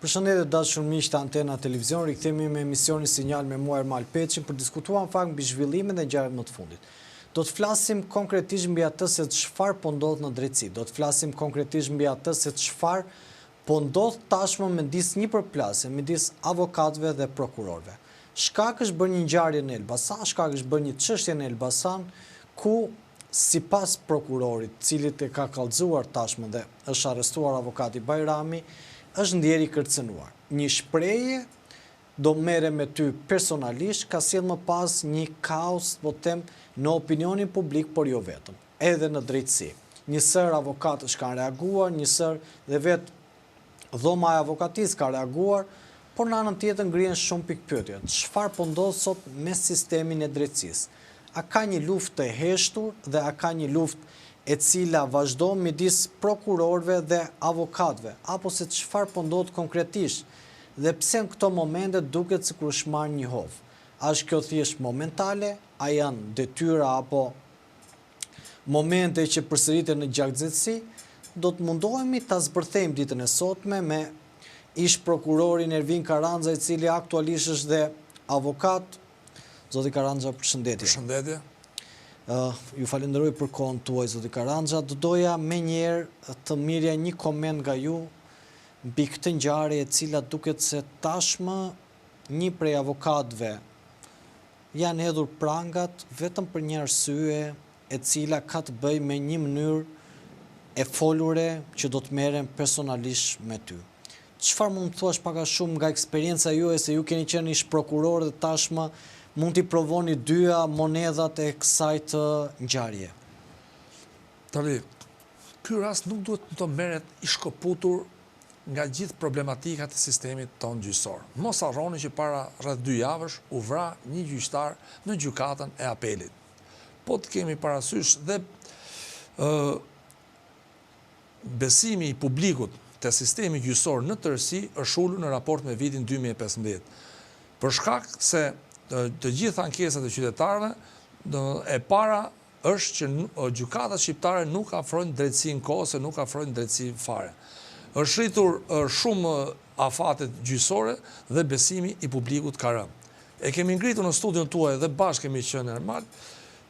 Përshëndetje dashur miq të Antena Televizion, rikthehemi me emisionin Sinjal me mua Ermal Peçin për diskutuar në fakt mbi zhvillimet e ngjarjeve më të fundit. Do të flasim konkretisht mbi atë se çfarë po ndodh në drejtësi. Do të flasim konkretisht mbi atë se çfarë po ndodh tashmë midis një përplasje midis avokatëve dhe prokurorëve. Shkak është bërë një ngjarje në Elbasan, shkak është bërë një çështje në Elbasan ku sipas prokurorit, i cili e ka kallëzuar tashmë dhe është arrestuar avokati Bajrami, është ndjeri kërcënuar. Një shprehje do merre me ty personalisht ka sjell më pas një kaos, po them, në opinionin publik, por jo vetëm, edhe në drejtësi. Njësër avokatës kanë reaguar, njësër dhe vetë dhoma e avokatisë ka reaguar, por në anën tjetër ngrihen shumë pikpyetje. Çfarë po ndodh sot me sistemin e drejtësisë? A ka një luftë të heshtur dhe a ka një luftë e cila vazhdon midis prokurorëve dhe avokatëve, apo se çfarë po ndodh konkretisht dhe pse në këto momente duket sikur është marrë një hovë? A është kjo thjesht momentale, a janë detyra apo momente që përsëriten në gjakgjësi? Do të mundohemi ta zbërthejmë ditën e sotme me ish prokurorin Ervin Karandza, i cili aktualisht është dhe avokat. Zoti Karandza, përshëndetje. Përshëndetje. Ju falenderoj për kohën tuaj, zoti Karandza. Do doja me njerë të mirja një koment nga ju mbi këtë ngjarje e cila duket se tashmë një prej avokatëve janë hedhur prangat vetëm për një arsye e cila ka të bëjë me një mënyrë e folure që do të merrem personalisht me ty. Çfarë mund të thuash pak a shumë nga eksperjenca juaj, se ju keni qenë ish prokuror dhe tashmë mund t'i provoni dyja monedhat e kësaj të ngjarje? Tani, ky rast nuk duhet të merret i shkëputur nga gjithë problematikat e sistemit tonë gjyqësor. Mos harroni që para rreth 2 javësh u vra një gjyqtar në gjykatën e apelit. Po të kemi parasysh dhe besimi i publikut te sistemi gjyqësor në tërësi është ulur në raport me vitin 2015. Për shkak se të gjitha ankesat e qytetarëve, e para është që gjykatat shqiptare nuk afrojnë drejtësi në kohë, se nuk afrojnë drejtësi fare. Është rritur shumë afatet gjyqësore dhe besimi i publikut ka rënë. E kemi ngritur në studion tuaj dhe bashkë kemi qenë normal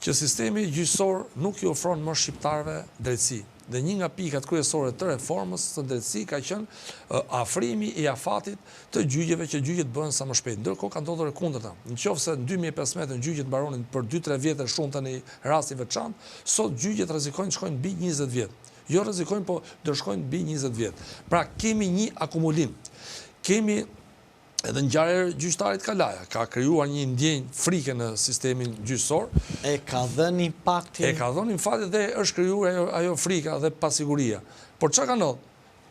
që sistemi gjyqësor nuk i ofron më shqiptarëve drejtësi. Dhe një nga pikat kryesore të reformës së drejtësisë ka qenë afrimi i afatit të gjyqjeve, që gjyqjet bëhen sa më shpejt. Ndërkohë ka ndodhur e kundërta. Nëse në 2015 gjyqjet mbaronin për 2-3 vjet shumë tani rasti veçantë, sot gjyqjet rrezikojnë të shkojnë mbi 20 vjet. Jo rrezikojnë, po do shkojnë mbi 20 vjet. Pra kemi një akumulim. Kemi edhe ngjarje gjyqtarit Kalaja, ka krijuar një ndjenjë frike në sistemin gjyqësor. E ka dhënë impaktin. E ka dhënë impaktin dhe është krijuar ajo frika dhe pasiguria. Por çka ka ndodhur?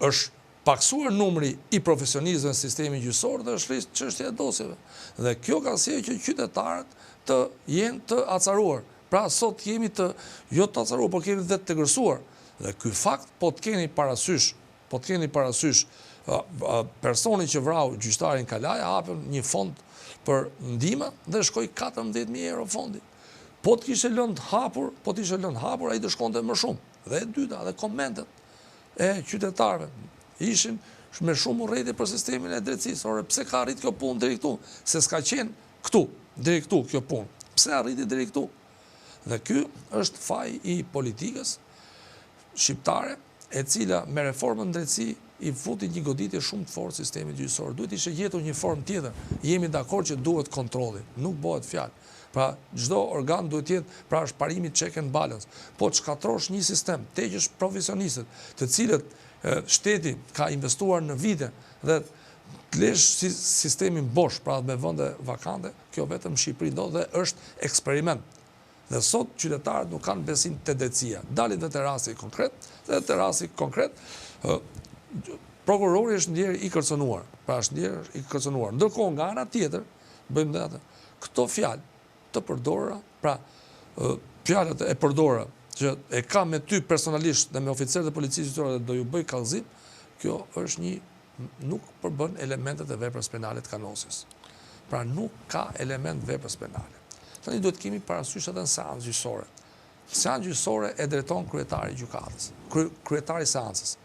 Është paksuar numri i profesionistëve në sistemin gjyqësor dhe është rrisë çështja e dosjeve. Dhe kjo ka sjellë që qytetarët të jenë të acaruar. Pra sot jemi të jo të acaruar, por kemi dhe të gërsuar. Dhe ky fakt po të keni parasysh personi që vrau gjyqtarin Kalaja hapën një fond për ndihmë dhe shkoi 14.000 euro fondi. Po të kishte lënë hapur, ai do shkonte më shumë. Dhe e dyta, dhe komentet e qytetarëve ishin me shumë urrëti për sistemin e drejtësisë. Ore, pse ka arrit kjo punë deri këtu? Se s'ka qenë këtu, deri këtu kjo punë. Pse arriti deri këtu? Dhe ky është faji i politikës shqiptare, e cila me reformën në drejtësi i futi një goditje shumë të fortë sistemit gjyqësor. Duhet ishte gjetur një formë tjetër. Jemi dakord që duhet kontrolli, nuk bëhet fjalë. Pra çdo organ duhet jetë, pra është parimi check and balance. Po të shkatrosh një sistem, të heqësh profesionistët, të cilët shteti ka investuar në vite dhe të lesh sistemin bosh, pra me vende vakante, kjo vetëm në Shqipëri do dhe është eksperiment. Dhe sot qytetarët nuk kanë besim te drejtësia. Dalit dhe te rasti konkret, dhe te rasti konkret, prokurori është ndjerë i kërcënuar. Pra është ndjerë i kërcënuar. Ndërkohë nga ana tjetër, bëjmë dhe atë, këto fjalë të përdorura, pra fjalët e përdorura që e ka me ty personalisht dhe me oficerët e policisë qytetare dhe do ju bëj kallëzim, kjo është nuk përbën elementet e veprës penale të kanosjes. Pra nuk ka element veprës penale. Tani duhet kemi parasysh edhe në seancë gjyqësore. Seancë gjyqësore e drejton kryetari i gjykatës, kryetari i seancës,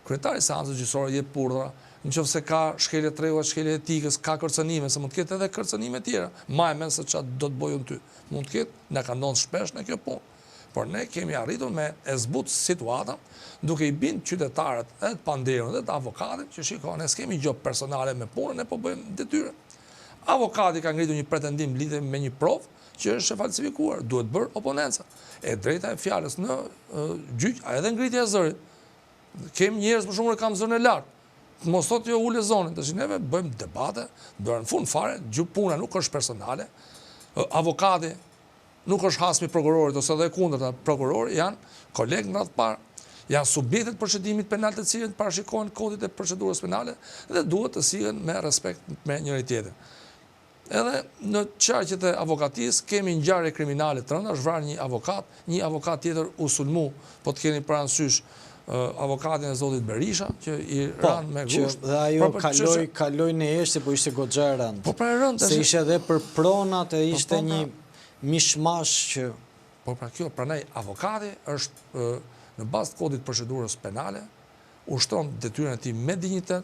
Kryetari i seancës gjyqësore jep urdhra nëse ka shkelje të rregulla, shkelje etikës, ka kërcënime, se mund të ketë edhe kërcënime tjera, më e men se çfarë do të bëjun ty. Mund të ketë, na ka ndodhur shpesh në kjo punë. Por ne kemi arritur me e zbut situatën, duke i bind qytetarët edhe të panderën dhe të avokatit, që shiko, ne s'kemi gjë personale me punën, ne po bëjmë detyrën. Avokati ka ngritur një pretendim lidhje me një provë që është e falsifikuar, duhet bërë oponenca. E drejta e fjalës në gjyq, edhe ngritja e zërit. Kemi njerëz për shembull kam zërin e lartë. Mos thotë jo ule zonën, tash neve bëjmë debate, do në fund fare, puna nuk është personale. Avokati nuk është hasmi prokurorit ose edhe kundërta, prokurori janë kolegë nga të parë, janë subjektet procedimit penal të cilët parashikohen kodit e procedurës penale dhe duhet të sillen me respekt me njëri tjetrin. Edhe në qarqet e avokatisë kemi ngjarje kriminale të rënda, është vrarë një avokat tjetër u sulmu, po të keni parasysh avokatin e zotit Berisha, që i ranë me gusht. Dhe ajo kaloi në eshte, po ishte goxha e rëndë. Po pra e rëndë. Se ishte edhe për pronat e ishte një mishmash që... Po pra kjo, pranaj avokati është në bazë të kodit procedurës penale, ushtron detyrën e tij me dinjitet,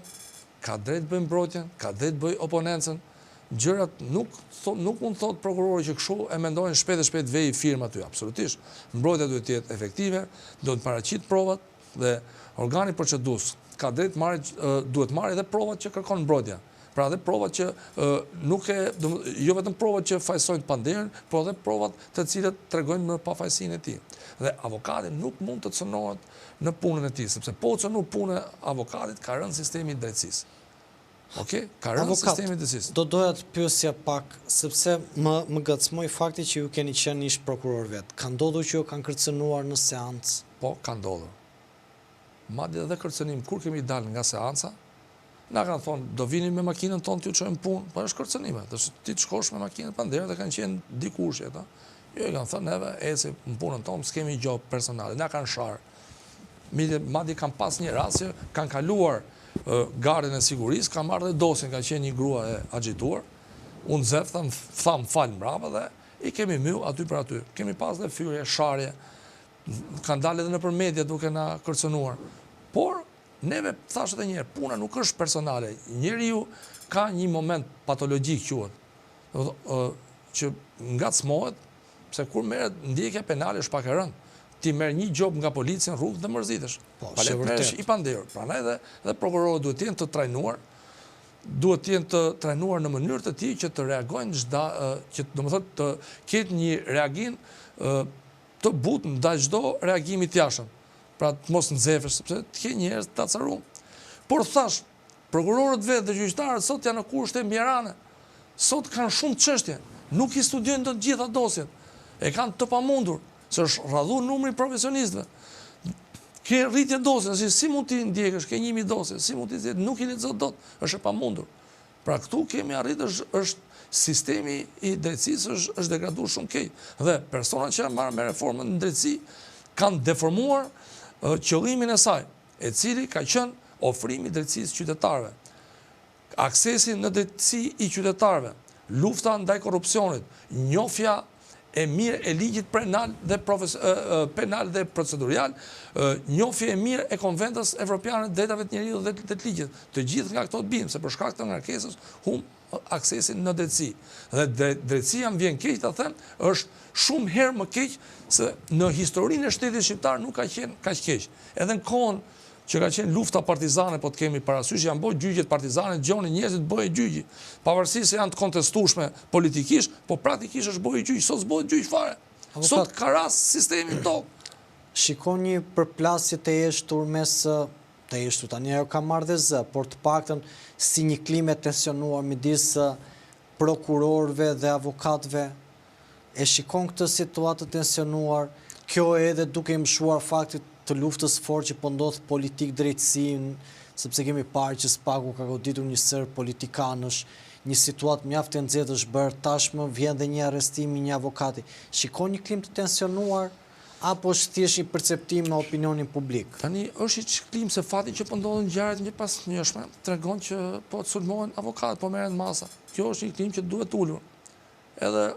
ka drejt bëj mbrojtjen, ka drejt bëj oponencën, gjërat nuk mund thot prokurori që kështu e mendojnë shpejt vej firma aty, absolutisht. Mbrojtja duhet të jetë efektive, duhet paraqit provat dhe organi procedurës ka drejt duhet marrë edhe provat që kërkon mbrojtja. Pra edhe provat që jo vetëm provat që fajsojnë panderën, por edhe provat të cilët tregojnë më pafajësinë e tij. Dhe avokati nuk mund të cënohet në punën e tij, sepse po cënu punën e avokatit ka rënë sistemi i drejtësisë. Ka rënë sistemi i drejtësisë. Do doja të pyesja pak, sepse më gëzmoi fakti që ju keni qenë ish prokuror vet. Ka ndodhur që ju kanë kërcënuar në seancë? Po, ka ndodhur. Madje edhe kërcënim kur kemi dalë nga seanca, na kanë thonë, do vini me makinën tonë t'ju çojmë punë, po është kërcënime. Ti të shkosh me makinën panderë dhe kanë qenë dikush ata. Jo i kanë thënë neve, eci në punën tonë, s'kemi gjë personale. Na kanë sharë. Madje kanë pas një rast që kanë kaluar gardën e sigurisë, kanë marrë dhe dosjen, ka qenë një grua e agjituar. Unë zef tham fal mbrapa dhe i kemi mbyll aty për aty. Kemi pas dhe fyrje, sharje, kanë dalë edhe nëpër media duke na kërcënuar. Por neve thash edhe një herë, puna nuk është personale. Njeriu ka një moment patologjik quhet, që ngacmohet, se kur merret ndjekja penale është pak e rëndë. Ti merr një gjop nga policia në rrugë dhe mërzitesh. Palet merresh i panderë. Prandaj edhe prokurorët duhet të jenë të trajnuar, duhet të jenë të trajnuar në mënyrë të tillë që të reagojnë që domethënë të ketë një reagim të butë ndaj çdo reagimi të jashtëm. Pra të mos nxefesh, sepse të ke njerëz të acaruar. Por thash, prokurorët vetë dhe gjyqtarët sot janë në kushte mbierane. Sot kanë shumë çështje, nuk i studiojnë të gjitha dosjet. E kanë të pamundur, se është radhu numri profesionistëve. Ke rritje dosje, si mund t'i ndjekësh, ke 1000 dosje, si mund t'i ndjekësh, nuk i lexo dot, është e pamundur. Pra këtu kemi arritur është sistemi i drejtësisë është degraduar shumë keq. Dhe personat që marrin me reformën në drejtësi kanë deformuar qëllimin e saj, e cili ka qenë ofrimi i drejtësisë qytetarëve. Aksesi në drejtësi i qytetarëve, lufta ndaj korrupsionit, njohja e mirë e ligjit penal dhe procedurial, njohje e mirë e konventës evropiane të drejtave të njeriut dhe të ligjit. Të gjithë nga këto të bimë, se për shkak të ngarkesës humb aksesin në drejtësi. Dhe drejtësia më vjen keq ta them, është shumë herë më keq se në historinë e shtetit shqiptar nuk ka qenë kaq keq. Edhe në kohën që ka qenë lufta partizane, po të kemi parasysh, janë bërë gjyqet partizane, gjoni njerëzit bëjë gjyqi. Pavarësisht se janë të kontestueshme politikisht, po praktikisht është bëjë gjyq, sot s'bëhet gjyq fare. Sot ka rast sistemi në tokë. Shikon një përplasje të eshtur tani ajo ka marrë dhe zë, por të paktën si një klimë e tensionuar midis prokurorëve dhe avokatëve. E shikon këtë situatë të tensionuar, kjo edhe duke i mshuar faktit të luftës fortë që po ndodh politik drejtësi, sepse kemi parë që spaku ka goditur një sër politikanësh, një situatë mjaft e nxehtë është bërë, tashmë vjen dhe një arrestim i një avokati. Shikon një klimë të tensionuar apo është thjesht një perceptim në opinionin publik? Tani është një klim se fati që po ndodhin ngjarjet një pas njëshme, tregon që po të sulmohen avokatët, po merren masa. Kjo është një klim që duhet ulur. Edhe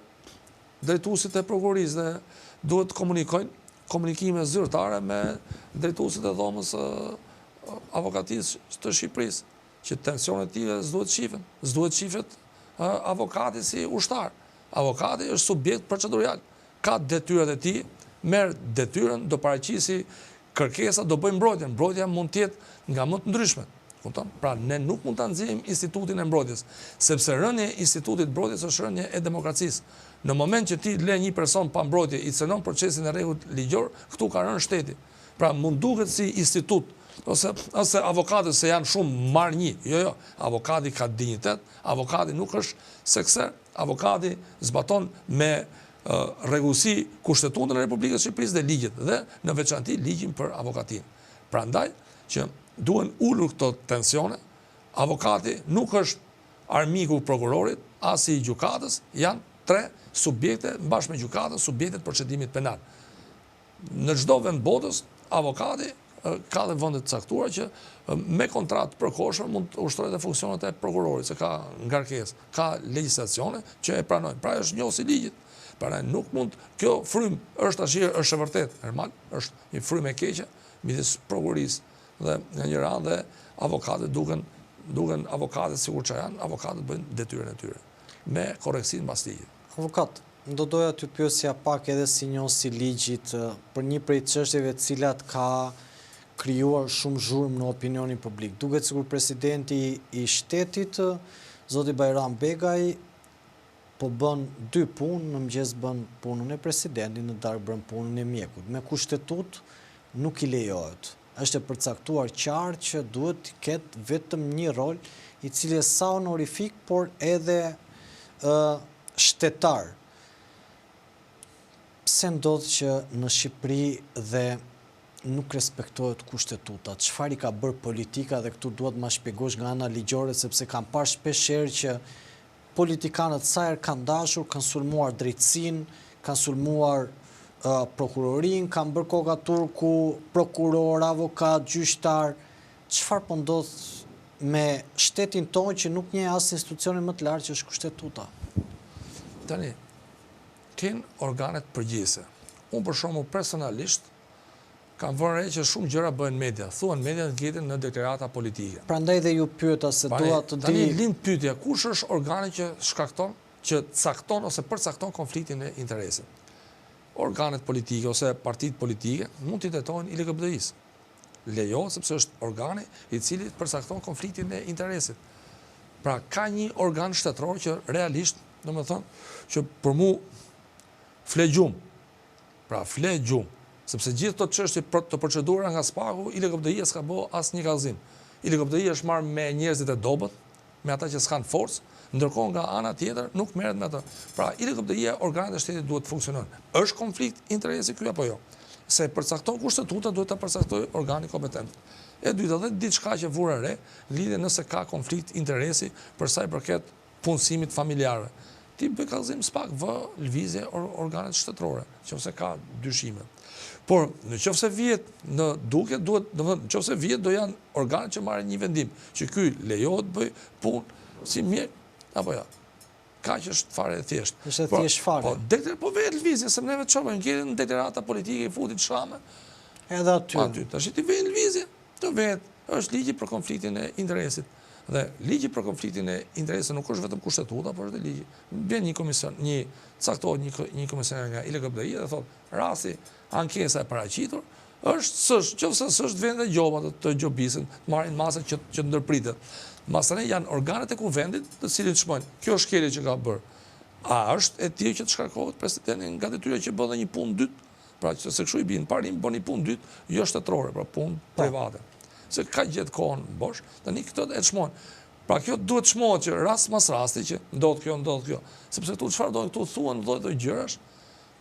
drejtuesit e prokurorisë dhe duhet të komunikojnë komunikime zyrtare me drejtuesit e dhomës avokatisë të Shqipërisë. që tensionet e tij s'duhet shifet avokati si ushtar. Avokati është subjekt procedurial, ka detyrat e tij, merr detyrën, do paraqisi kërkesa, do bëjmë mbrojtjen. Mbrojtja mund të jetë nga më të ndryshmet. Kupton? Pra ne nuk mund ta nxjerrim institutin e mbrojtjes, sepse rënia e institutit të mbrojtjes është rënia e demokracisë. Në moment që ti le një person pa mbrojtje i cënon procesin e rregullt ligjor, këtu ka rënë shteti. Pra mund duket si institut ose avokatët se janë shumë marrënjë. Jo, avokati ka dinjitet, avokati nuk është sekser, avokati zbaton me rregullsi Kushtetutën e Republikës së Shqipërisë dhe ligjet dhe në veçanti ligjin për avokatinë. Prandaj që duhen ulur këto tensione, avokati nuk është armiku i prokurorit, as i gjykatës, janë tre subjekte bashkë me gjykatën, subjektet procedimit penal. Në çdo vend botës, avokati ka dhe vende të caktuara që me kontratë përkohshme mund të ushtrojë dhe funksionet e prokurorit, se ka ngarkesë, ka legjislacione që e pranojnë. Pra është njohësi i ligjit. Pra nuk mund, kjo frymë është e vërtet, normal, është një frymë e keqe midis prokurisë dhe nga një ranë dhe avokatët duken avokatët sikur që janë, avokatët bëjnë detyrën e tyre me korreksin mbas ligjit. Avokat, do doja t'ju pyesja pak edhe si njohës i ligjit për një prej çështjeve të cilat ka krijuar shumë zhurmë në opinionin publik. Duket sikur presidenti i shtetit, zoti Bajram Begaj, po bën dy punë, në mëngjes bën punën e presidentit, në darkë bën punën e mjekut. Me kushtetut nuk i lejohet. Është e përcaktuar qartë që duhet të ketë vetëm një rol i cili është sa honorifik, por edhe shtetar. Pse ndodh që në Shqipëri dhe nuk respektohet kushtetuta? Çfarë i ka bërë politika, dhe këtu duhet ma shpjegosh nga ana ligjore, sepse kam parë shpeshherë që politikanët sa herë kanë dashur, kanë sulmuar drejtësinë, kanë sulmuar prokurorin, kanë bërë koka turku, prokuror, avokat, gjyqtar. Çfarë po ndodh me shtetin tonë që nuk njeh as institucionin më të lartë që është kushtetuta? Tani, ken organet përgjithëse. Unë për shembull personalisht kam vënë re që shumë gjëra bëhen media. Thuan media të ngjitin në deklarata politike. Prandaj dhe ju pyeta se dua të di. Tani lind pyetja, kush është organi që shkakton, që cakton ose përcakton konfliktin e interesit? Organet politike ose partitë politike mund t'i tetojnë LGBTI-s. Lejohet sepse është organi i cili përcakton konfliktin e interesit. Pra ka një organ shtetëror që realisht, domethënë, që për mu fle gjumë. Pra fle gjumë. Sepse gjithë të çështje të procedura nga SPAK-u, LGBTI s'ka bë asnjë kallëzim. LGBTI është marrë me njerëzit e dobët, me ata që s'kan forcë, ndërkohë nga ana tjetër nuk merret me ato. Pra LGBTI organet e shtetit duhet të funksionojnë. Është konflikt interesi ky apo jo? Se përcakton kushtetuta, duhet ta përcaktojë organi kompetent. E dyta, dhe diçka që vura re, lidhe nëse ka konflikt interesi për sa i përket punësimit familjarëve. Ti bëj kallëzim SPAK, vë lëvizje organet shtetërore, nëse ka dyshime. Por nëse vihet në duke, duhet, domethënë, nëse vihet do janë organet që marrin një vendim, që ky lejohet bëj punë si mjek apo jo. Kaq është fare e thjeshtë. Është thjesht fare. Po vetë lëvizje, se neve çfarë ngjenin deklarata politike i futit shame. Edhe aty. Aty tash ti vjen lëvizje, të vetë është ligji për konfliktin e interesit. Dhe ligji për konfliktin e interesit nuk është vetëm kushtetuta, por është ligji. Vjen një komision, caktohet një komisioner nga LGBTI dhe thotë, rasti ankesa e paraqitur është nëse s'është vende gjoba të gjobisën, të marrin masat që ndërpritet. Masane janë organet e kuvendit të cilët shmojnë. Kjo shkelje që ka bërë. A është e tillë që të shkarkohet presidenti nga detyra që bën një punë dytë? Pra që se kështu i bin, parim bën një punë dytë, jo shtetërore, pra punë private. Se ka gjetë kohën bosh, tani këto e çmojnë. Pra kjo duhet çmohet që rast mas rasti që ndodh kjo. Sepse këtu çfarë do këtu thuan lloj gjërash,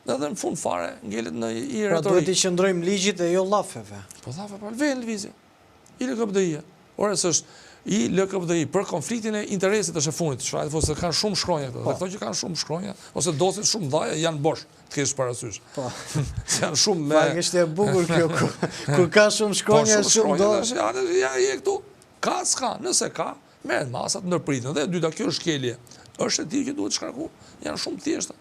edhe në fund fare ngelet në i retorik. Pra duhet i qëndrojmë ligjit e jo llafeve. Po llafe, pra vjen lëvizje. I LGBTI. Ora s'është i LGBTI për konfliktin e interesit është e fundit. Çfarë ose kanë shumë shkronja këto. Dhe këto që kanë shumë shkronja ose dosit shumë dhaja janë bosh, të kesh parasysh. Po. Janë shumë me. Pa është e bukur kjo. Kur ka shumë shkronja, shumë do. Ja je këtu. Ka s'ka, nëse ka, merren masat ndërpritën. Dhe e dyta, kjo shkelje është e tillë që duhet shkarkuar. Janë shumë thjeshta.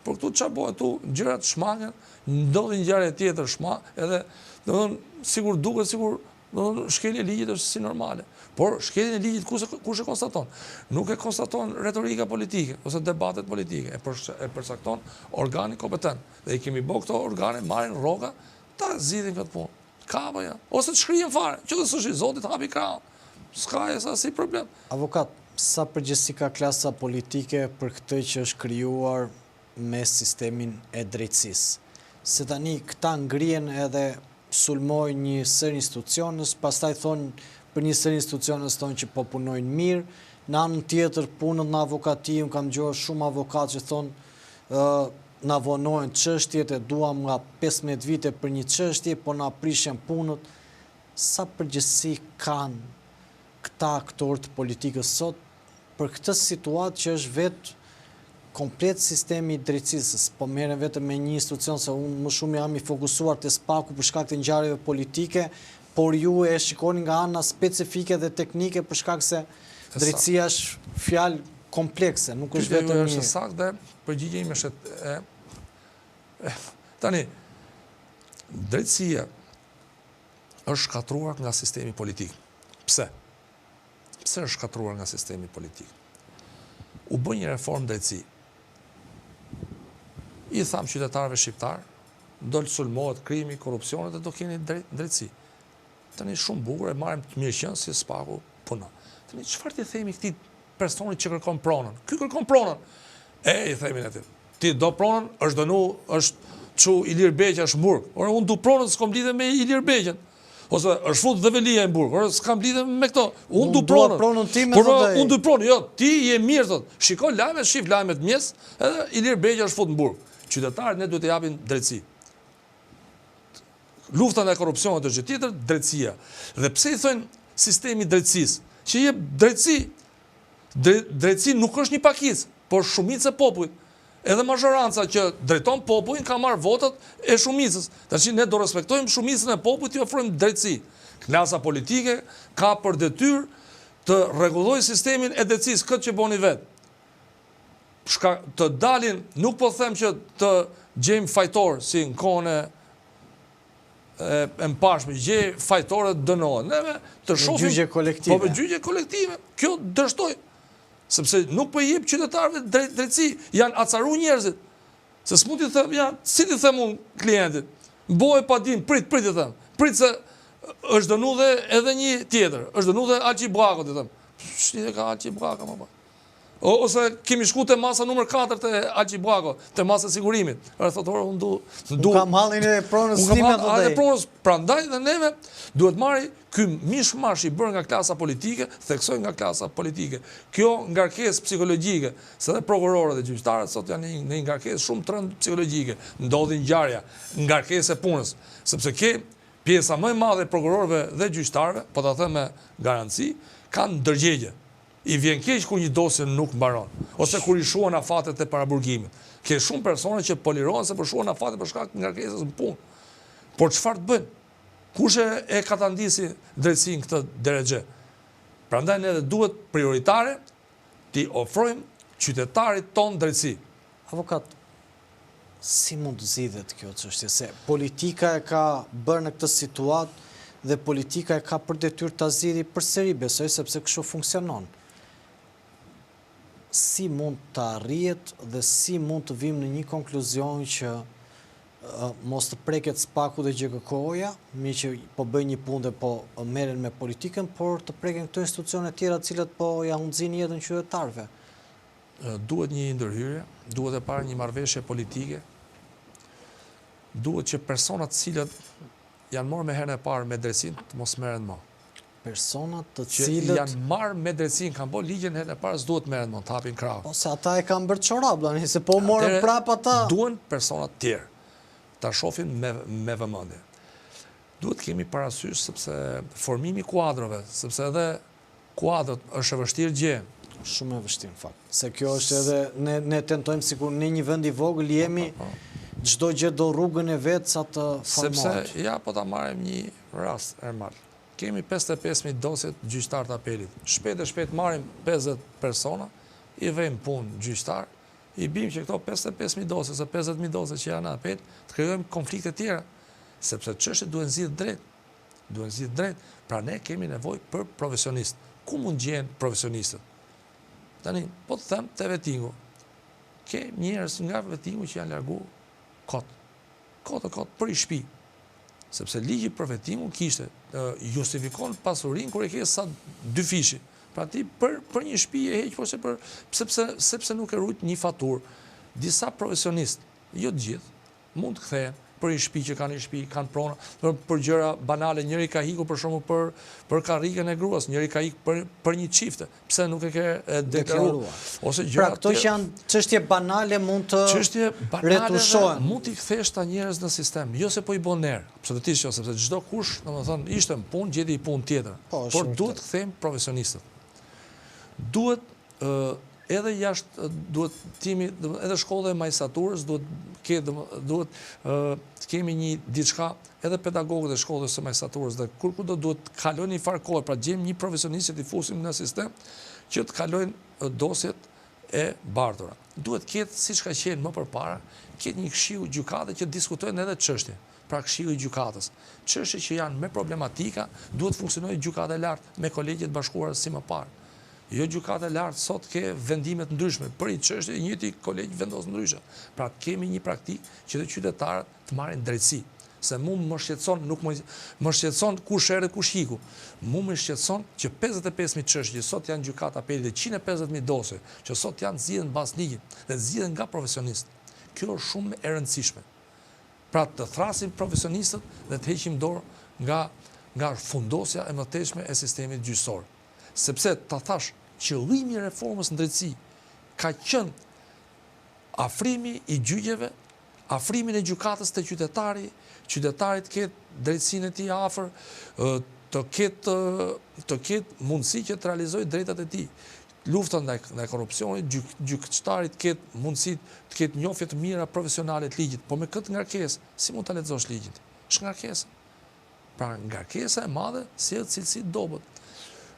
Por këtu çfarë bëhet këtu? Gjërat shmangen, ndodhin ngjarje tjetër edhe domethënë sigur duket sikur domethënë shkelja e ligjit është si normale. Por shkeljen e ligjit kush e konstaton? Nuk e konstaton retorika politike ose debatet politike, e përcakton organi kompetent. Dhe i kemi bërë këto organe, marrin rroga, ta zgjidhin këtë punë. Ka apo ja? Ose të shkrihen fare, që të s'është i Zotit hapi krahun. S'ka si problem. Avokat, sa përgjegjësi ka klasa politike për këtë që është krijuar me sistemin e drejtësisë? Se tani këta ngrihen edhe sulmojnë një sër institucionës, pastaj thonë për një sër institucionës thonë që po punojnë mirë, në anën tjetër punët në avokatim, kam dëgjuar shumë avokatë që thonë na vonojnë çështjet, e duam nga 15 vite për një çështje, po na prishen punët. Sa përgjegjësi kanë këta aktorë të politikës sot për këtë situatë që është vetë komplet sistemi i drejtësisë, po merren vetëm me një institucion, se unë më shumë jam i fokusuar te SPAK-u për shkak të ngjarjeve politike, por ju e shikoni nga ana specifike dhe teknike për shkak se drejtësia është fjalë komplekse, nuk është vetëm një. Është saktë dhe përgjigjja ime është tani drejtësia është shkatruar nga sistemi politik. Pse? Pse është shkatruar nga sistemi politik? U bë një reformë drejtësi. I tham qytetarëve shqiptar, do të sulmohet krimi, korrupsioni dhe do keni drejtësi. Tani shumë bukur e marrim të mirëqenë si SPAK-u punon. Tani çfarë ti themi këtij personit që kërkon pronën? Ky kërkon pronën. I themi atë. Ti do pronën, është dënu, është çu Ilir Beqja është burg. Ora unë du pronën, s'kam lidhje me Ilir Beqjen. Ose është fut Dhevelia në burg. Ora s'kam lidhje me këto. Unë du pronën. Por unë du pronën. Jo, ti je mirë thot. Shiko lajmet, shif lajmet mjes, edhe Ilir Beqja është fut në burg. Qytetarët ne duhet të japin drejtësi. Lufta ndaj korrupsionit është gjë tjetër, drejtësia. Dhe pse i thonë sistemi drejtësisë? Që jep drejtësi. Drejtësi nuk është një pakicë, por shumica e popullit. Edhe mazhoranca që drejton popullin ka marrë votat e shumicës. Tash ne do respektojmë shumicën e popullit, i ofrojmë drejtësi. Klasa politike ka për detyrë të rregullojë sistemin e drejtësisë, këtë që boni vetë. Të dalin, nuk po them që të gjejmë fajtor si në kohën e mbarshme, gjej fajtorët dënohen. Neve të shohim gjyqje kolektive. Po me gjyqje kolektive. Kjo dështoj. Sepse nuk po i jep qytetarëve drejtësi, janë acaruar njerëzit. Se s'mund t'i them, si t'i them unë klientit, boje pa dim, prit i them. Prit se është dënu dhe edhe një tjetër, është dënu dhe Alqi Bllako, t'i them. Shlidhe ka Alqi Bllaka, më pa. Ose kemi shku të masa numër 4 të Alqi Bllako, të masa sigurimit. Thotë, unë du... Unë kam hallin e pronës time të dhe pronës, prandaj dhe neve duhet marri ky mishmash i bërë nga klasa politike, theksoj nga klasa politike. Kjo ngarkesë psikologjike, se dhe prokurorët dhe gjyqtarët sot janë një ngarkesë shumë të rëndë psikologjike, ndodhin ngjarja, ngarkesë e punës, sepse pjesa më e madhe e prokurorëve dhe gjyqtarëve, po ta them me garanci, kanë ndërgjegje. I vjen keq kur një dosje nuk mbaron, ose kur i shuan afatet e paraburgimit. Ke shumë persone që polirohen se për shuan afatet për shkak të ngarkesës në punë. Por çfarë të bëjnë? Kush e ka ta ndisi drejtësinë këtë drejtë? Prandaj ne duhet prioritare t'i ofrojmë qytetarit ton drejtësi. Avokat, si mund të zgjidhet kjo çështje? Se politika e ka bërë në këtë situatë dhe politika e ka për detyrë ta zgjidhë përsëri, besoj, sepse kështu funksionon. Si mund të arrihet dhe si mund të vim në një konkluzion që mos të preket SPAK-u dhe GKK-ja, mi që po bëjnë një punë dhe po merren me politikën, por të preken këto institucione tjera të cilat po ja hunxin jetën qytetarëve. Duhet një ndërhyrje, duhet e parë një marrëveshje politike, duhet që personat cilët janë marrë me herën e parë me drejtësinë të mos merren më. Personat të që cilët janë marrë me drejtësinë, kanë bërë ligjen herën e parë, s'duhet merren më, të hapin krahun. Po se ata e kanë bërë çorap, se po morën prap ata. Duhen personat tjerë ta shohin me vëmendje. Duhet kemi parasysh sepse formimi kuadrove, sepse edhe kuadrët është e vështirë gjë. Shumë e vështirë në fakt. Se kjo është edhe ne tentojmë sikur në një vend i vogël jemi çdo gjë do rrugën e vet sa të formohet. Sepse po ta marrim një rast Ermal. Kemi 55.000 dosje gjyqtar të apelit. Shpejt e shpejt marrim 50 persona, i vëjmë punë gjyqtar, i bim që këto 55.000 dosje, ose 50.000 dosje që janë në apel, të krijojmë konflikte tjera, sepse çështjet duhen zgjidhur drejt. duhet zgjidhur drejt, pra ne kemi nevojë për profesionistë. Ku mund gjehen profesionistët? Tani, po të them te vettingu. Ke njerëz nga vettingu që janë larguar kot për i shtëpi. Sepse ligji për vettingu kishte justifikon pasurinë kur e ke sa 2 fishi. Pra ti për një shtëpi e heq sepse nuk e rujt një faturë. Disa profesionistë, jo të gjithë, mund të kthehen për një shtëpi që kanë një shtëpi, kanë prona, për gjëra banale, njëri ka ikur për shembull për karrikën e gruas, njëri ka ikur për një çifte, pse nuk e ke deklaruar. Ose gjëra. Pra këto që janë çështje banale mund të retushohen. Mund t'i kthesh ta njerëz në sistem, jo se po i bën erë, absolutisht jo, sepse çdo kush, domethënë, ishte në punë, gjeti një punë tjetër. Por duhet të kthejmë profesionistët. Duhet edhe jashtë duhet timi edhe shkolla e majstraturës duhet kemi një diçka edhe pedagogët e shkollës së majstraturës dhe kudo duhet të kalojnë një farë kohë, pra gjejmë një profesionist që t'i fusim në sistem që të kalojnë dosjet e bardhura. Duhet ketë, siç ka qenë më përpara, ketë një këshill gjykate që diskutojnë edhe çështje. Pra këshilli i gjykatës. Çështje që janë me problematika, duhet funksionojë gjykata e lartë me kolegjet bashkuara si më parë. Jo gjykata e lartë sot ke vendimet ndryshme, për një çështje njëti kolegj vendos ndryshe. Pra kemi një praktikë që të qytetarët të marrin drejtësi. Se mu më shqetëson, nuk më shqetëson kush erdhi kush iku. Mu më shqetëson që 55.000 çështje që sot janë gjykata apeli dhe 150.000 dosje që sot janë zgjidhen mbas ligjit dhe zgjidhen nga profesionistë. Kjo është shumë e rëndësishme. Pra të thrasim profesionistët dhe të heqim dorë nga fundosja e mëtejshme e sistemit gjyqësor. Sepse ta thash, qëllimi i reformës në drejtësi ka qenë afrimi i gjyqeve, afrimin e gjykatës te qytetari të ketë drejtësinë e tij afër, të ketë mundësi që të realizojë drejtat e tij. Lufta ndaj korrupsionit, gjykatari të ketë mundësi të ketë njohje të mira profesionale të ligjit, por me këtë ngarkesë, si mund ta lexosh ligjin? Është ngarkesë. Pra ngarkesa e madhe sjell cilësi dobët.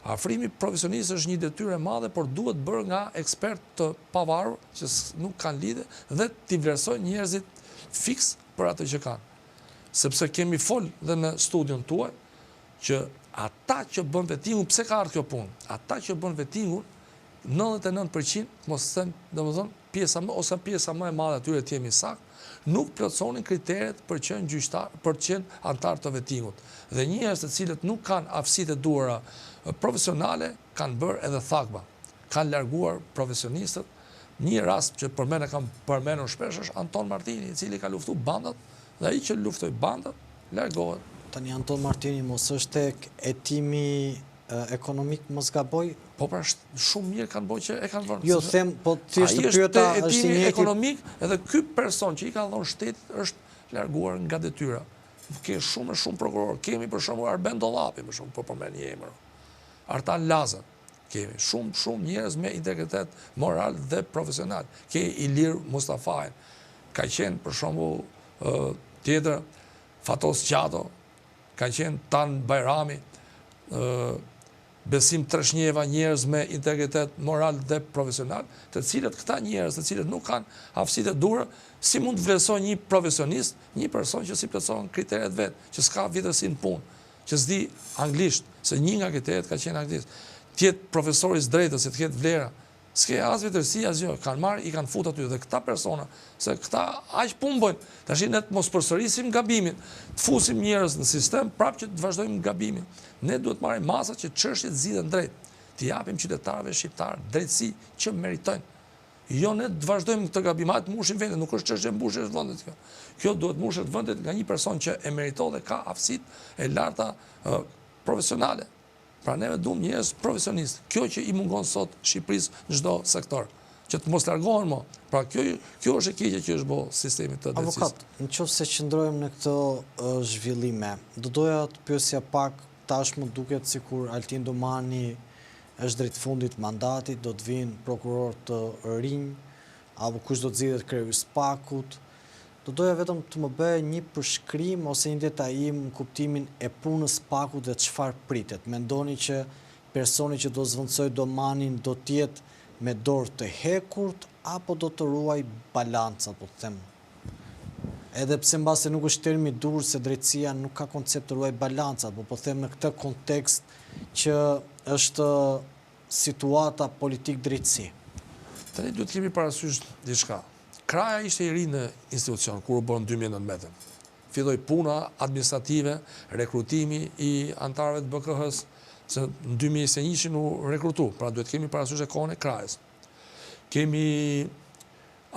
Afrimi profesionist është një detyrë e madhe, por duhet bërë nga ekspert të pavarur që nuk kanë lidhje dhe t'i vlerësojnë njerëzit fiks për atë që kanë. Sepse kemi fol dhe në studion tuaj që ata që bën vettingun, pse ka ardhur kjo punë? Ata që bën vettingun 99% mos them, domethënë pjesa më e madhe atyre të jemi sakt, nuk plotësonin kriteret për qenë gjyqtar, për qenë antar të vettingut. Dhe njerëz të cilët nuk kanë aftësitë e duhura profesionale kanë bërë edhe thakba. Kanë larguar profesionistët. Një rast që kam përmendur shpesh është Anton Martini, i cili ka luftuar bandat dhe ai që luftoi bandat largohet. Tani Anton Martini mos është tek hetimi ekonomik, mos gaboj? Po pra shumë mirë kanë bërë që e kanë vënë. Jo, them, po thjesht pyeta është një ekonomik, edhe ky person që i ka dhënë shtetit është larguar nga detyra. Ke shumë prokuror. Kemi për shembull Arben Dollapi, për shembull, po përmend një emër. Artan Laza. Kemi shumë njerëz me integritet moral dhe profesional. Ke Ilir Mustafajn. Ka qenë për shembull tjetër Fatos Qato, ka qenë Tan Bajrami, Besim Treshnjeva, njerëz me integritet moral dhe profesional, të cilët këta njerëz, të cilët nuk kanë aftësitë e duhura, si mund të vlerësojnë një profesionist, një person që si plotëson kriteret vet, që s'ka vjetërsi në punë, që s'di anglisht, se një nga kriteret ka qenë anglisht, tjetë profesoris drejtës, që të ketë vlera, s'ke as vjetërsi, as jo, kanë marrë, i kanë fut aty, dhe këta persona, se këta aq punë bëjnë, tash ne të mos përsërisim gabimin, të fusim njerëz në sistem, prapë që të vazhdojmë gabimin. Ne duhet marrim masat që çështjet zgjidhen drejt, të japim qytetarëve shqiptar drejtësi që meritojnë. Jo ne të vazhdojmë këtë gabim, të mbushim vendet, nuk është çështje mbushjes vendet kjo. Kjo duhet mbushet vendet nga një person që e meriton dhe ka aftësitë e larta profesionale. Pra neve duam njerëz profesionistë. Kjo që i mungon sot Shqipërisë në çdo sektor, që të mos largohen më. Pra kjo është e keqja që është bërë sistemi të drejtësisë. Avokat, nëse qëndrojmë në këto zhvillime, do doja të pyesja pak, tashmë duket sikur Altin Domani është drejt fundit mandatit, do të vinë prokuror të rinj, apo kush do të zgjidhet kryes Pakut. Do doja vetëm të më bëj një përshkrim ose një detajim në kuptimin e punës Pakut dhe çfarë pritet. Mendoni që personi që do zvendësoj Domanin do të jetë me dorë të hekurt apo do të ruaj balancën, po të them? Edhe pse mbase nuk është termi dur se drejtësia nuk ka koncept të ruaj balancat, po them në këtë kontekst që është situata politik drejtësi. Tani duhet kemi parasysh diçka. Kraja ishte i ri në institucion kur u bën 2019. Filloi puna administrative, rekrutimi i antarëve të BKH-s, se në 2021 u rekrutu, pra duhet kemi parasysh e kohën e krajës. Kemi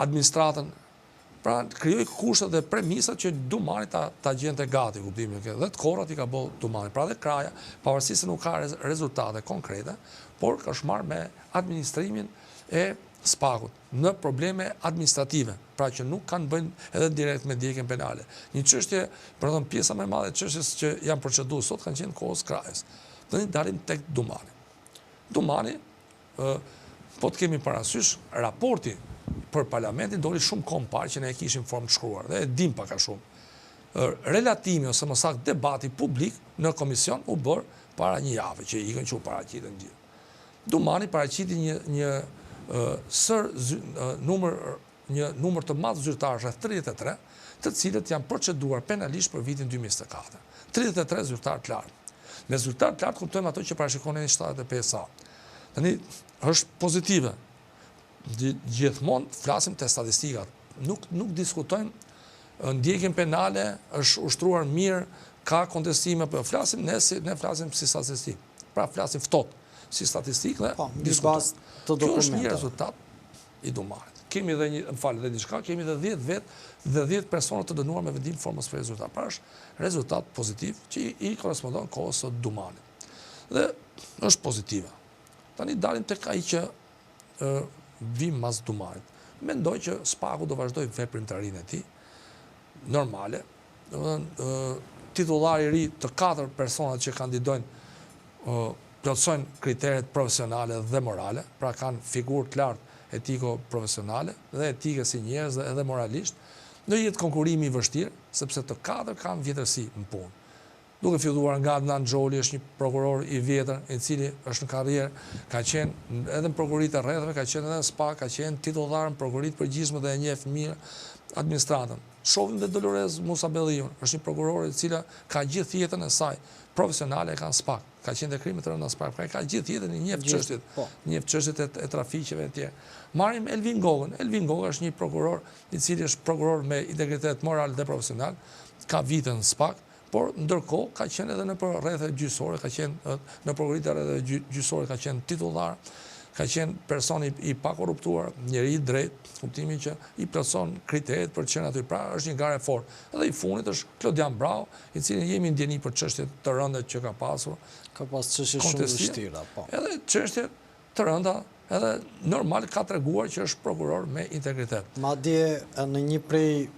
administratën, pra krijoi kushtet dhe premisat që Dumani ta gjente gati, kuptimin e dhe të korrat i ka bë Dumani. Pra dhe kraja, pavarësisht se nuk ka rezultate konkrete, por ka shmarrë me administrimin e SPAK-ut në probleme administrative, pra që nuk kanë bëjnë edhe direkt me ndjekjen penale. Një çështje, për të thënë pjesa më e madhe e çështjes që janë proceduar sot kanë qenë kohës krajës. Tani dalim tek Dumani. Dumani, po të kemi parasysh, raporti për parlamentin doli shumë kohë parë që ne e kishim formë të shkruar dhe e dim pak a shumë. Relatimi ose më saktë debati publik në komision u bër para një jave që i kanë qenë paraqitën gjithë. Dumani paraqiti një numër të madh zyrtarësh, rreth 33, të cilët janë proceduar penalisht për vitin 2024. 33 zyrtarë të lartë. Me zyrtarë të lartë kuptojmë ato që parashikonin 75 sa. Tani është pozitive. Gjithmonë flasim te statistikat. Nuk diskutojmë ndjekjen penale, është ushtruar mirë, ka kontestime, po ne flasim si statistikë. Pra flasim ftohtë si statistikë dhe diskutojmë. Kjo është një rezultat i Dumanit. Kemi edhe diçka, kemi edhe 10 vetë dhe 10 persona të dënuar me vendim formës për rezultat. Pra është rezultat pozitiv që i korespondon kohës së Dumanit. Dhe është pozitive. Tani dalim tek ai që vim mas Dumanit. Mendoj që SPAK-u do vazhdoj veprimtarinë e tij normale. Titullari i ri të 4 personat që kandidojnë plotësojnë kriteret profesionale dhe morale, pra kanë figurë të lartë etiko-profesionale dhe etike si njerëz dhe edhe moralisht, do jetë konkurrimi i vështirë, sepse të 4 kanë vjetërsi në punë. Duke filluar nga Adnan Xholi, është një prokuror i vjetër, i cili është në karrierë, ka qenë edhe në prokuroritë e rrethave, ka qenë edhe në SPAK, ka qenë titullar në prokuroritë përgjithshme dhe e njeh mirë administratën. Shohim dhe Dolores Musabelliun, është një prokurore e cila ka gjithë jetën e saj profesionale ka në SPAK, ka qenë te krimet të rënda SPAK, ka gjithë jetën e njeh çështjet e trafiqeve e tjera. Marrim Elvin Gogën. Elvin Goga është një prokuror i cili është prokuror me integritet moral dhe profesional, ka vite në SPAK, por ndërkohë ka qenë edhe në rrethet gjyqësore, ka qenë në prokuroritë e rrethet gjyqësore, ka qenë titullar, ka qenë person i pakorruptuar, njeri i drejtë, kuptimi që i plotson kriteret për të qenë aty. Pra është një garë e fortë. Edhe i fundit është Klodian Brau, i cili jemi ndjeni për çështjet të rënda që ka pasur. Ka pas çështje shumë të vështira, po. Edhe çështje të rënda, edhe normal ka treguar që është prokuror me integritet. Madje në një prej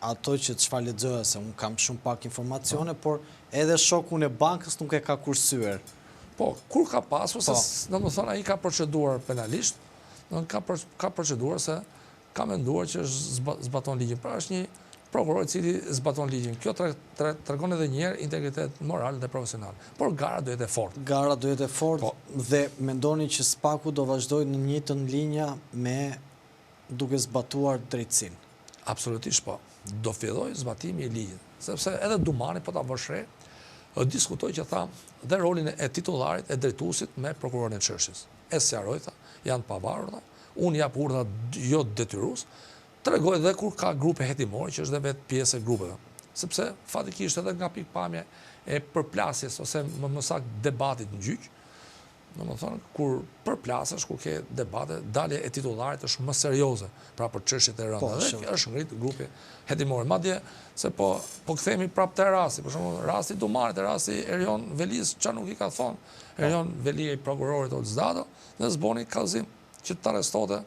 ato që çfarë lexoja, se unë kam shumë pak informacione, por edhe shokun e bankës nuk e ka kursyer. Po, kur ka pasur, se domethënë ai ka proceduar penalisht, ka proceduar se ka menduar që zbaton ligjin. Pra është një prokuror i cili zbaton ligjin. Kjo tregon edhe një herë integritet moral dhe profesional. Por gara do jetë e fortë. Gara do jetë e fortë dhe mendoni që SPAK-u do vazhdojë në njëjtën linja me duke zbatuar drejtësinë. Absolutisht po. Do filloj zbatimi i ligjit, sepse edhe Dumani po ta vëshre diskutoj që tha dhe rolin e titullarit e drejtuesit me prokurorin e çështjes. E sqaroj, tha, janë pavarur, unë jap urdhra jo detyrues, tregoj edhe kur ka grupe hetimore që është dhe vetë pjesë e grupeve. Sepse fatikisht edhe nga pikpamja e përplasjes ose më saktë debatit në gjyq, domethënë kur përplasesh, kur ke debate, dalja e titullarit është më serioze, pra për çështjet e rënda. Dhe është ngrit grupi hetimor. Madje se po kthehemi prapë te rasti, për shembull, rasti Dumanit, rasti Erion Velis, çfarë nuk i ka thonë. Erion Veli i prokurorit Olzdado, dhe zboni kallëzim që të arrestote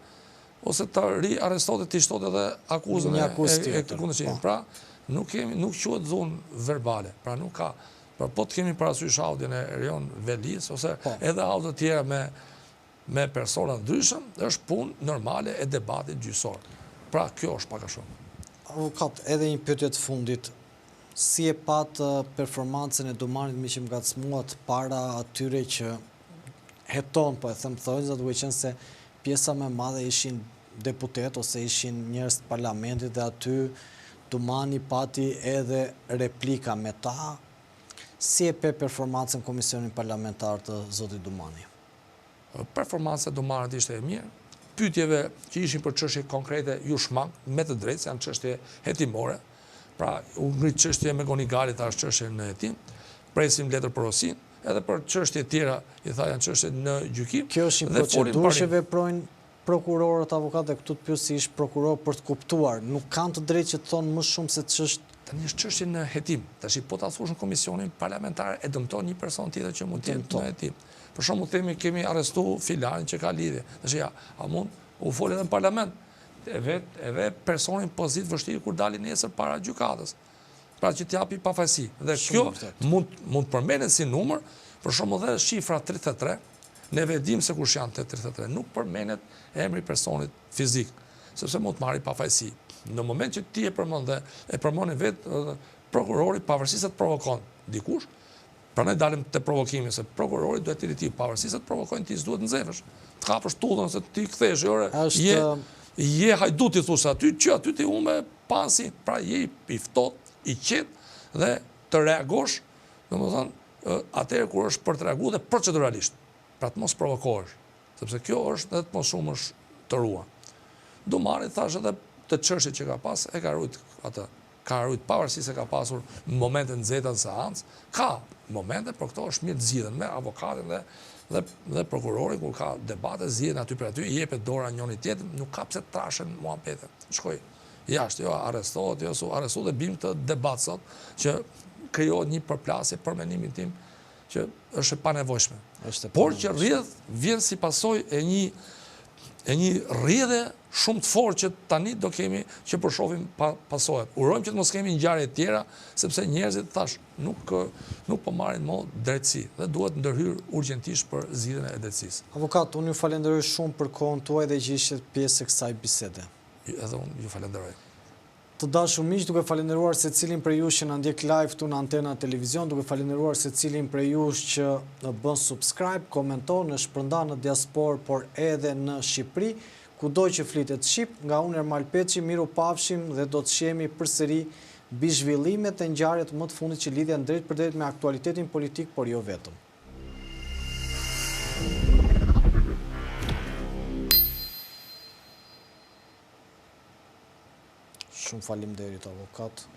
ose të riarrestote të shtote edhe akuzën e kundërshtarit. Pra nuk quhet dhunë verbale, pra nuk ka. Pra po të kemi parasysh audion e Erion Velis, ose edhe audio të tjera me persona ndryshëm, është punë normale e debatit gjyqësor. Pra kjo është pak a shumë. Avokat, edhe një pyetje të fundit. Si e pat performancën e Dumanit me që më ngacmuat para atyre që heton, po e them thonjza, duke qenë se pjesa më e madhe ishin deputet ose ishin njerëz të parlamentit dhe aty Dumani pati edhe replika me ta. Si e pe performancën Komisionit Parlamentar të zotit Dumani? Performanca e Dumanit ishte e mirë. Pyetjeve që ishin për çështje konkrete ju shmang, me të drejtë, janë çështje hetimore. Pra, u ngrit çështje me Gonigalit, tash çështje në hetim. Presim letër porosin, edhe për çështje tjera, i tha janë çështje në gjykim. Kjo është një procedurë që veprojnë prokurorët, avokatët, këtu të pyes si ish prokuror për të kuptuar, nuk kanë të drejtë që të thonë më shumë se ç'është. Tani është çështje në hetim. Tash po ta thosh në Komisionin Parlamentar e dëmton një person tjetër që mund të jetë në hetim. Për shembull themi kemi arrestuar filanin që ka lidhje. Tash ja, a mund u fol edhe në parlament? Edhe personin pozit vështirë kur dalin nesër para gjykatës. Pra që t'japi pafajësi. Dhe kjo mund përmenet si numër, për shembull edhe shifra 33, neve dim se kush janë të 33, nuk përmenet emri personit fizik, sepse mund të marri pafajësi. Në moment që ti e përmoni vetë prokurori pavarësisht se të provokon dikush, prandaj dalim te provokimi se prokurori duhet të rritë pavarësisht se të provokojnë ti s'duhet nxevesh. Të kapësh tullën se ti kthesh, je hajduti thosë aty, që aty ti humbë pasi, pra je i ftohtë, i qetë dhe të reagosh, domethënë atëherë kur është për të reaguar dhe proceduralisht, pra të mos provokohesh, sepse kjo është edhe të mos shumësh të ruan. Dumani thash edhe të çështjet që ka pas, e ka rujt atë. Ka rujt pavarësisht se ka pasur momente nxehta në seancë, ka momente, por këto është mirë të zgjidhen me avokatin dhe prokurorin kur ka debate, zgjidhen aty për aty, i jepet dora njëri tjetrit, nuk ka pse të trashen muhabetet. Shkoj jashtë, jo arrestohet, jo su arrestuar dhe bim të debat sot që krijohet një përplasje për mendimin tim që është e panevojshme. Por që rrjedh vjen si pasojë e një rrjedhe shumë të fortë që tani do kemi që përshohim pasojat. Urojmë që të mos kemi ngjarje të tjera, sepse njerëzit thash nuk po marrin më drejtësi dhe duhet ndërhyr urgjentisht për zgjidhjen e drejtësisë. Avokat, unë ju falenderoj shumë për kohën tuaj dhe që ishte pjesë e kësaj bisede. Edhe unë ju falenderoj. Të dashur miq, duke falenderuar secilin prej jush që na ndjek live këtu në Antena Televizion, duke falenderuar secilin prej jush që bën subscribe, komenton, në shpërndan në diasporë, por edhe në Shqipëri, kudo që flitet shqip, nga unë Ermal Peçi, miru pafshim dhe do të shihemi përsëri mbi zhvillimet e ngjarjeve më të fundit që lidhen drejt për drejt me aktualitetin politik, por jo vetëm. Shumë faleminderit avokat.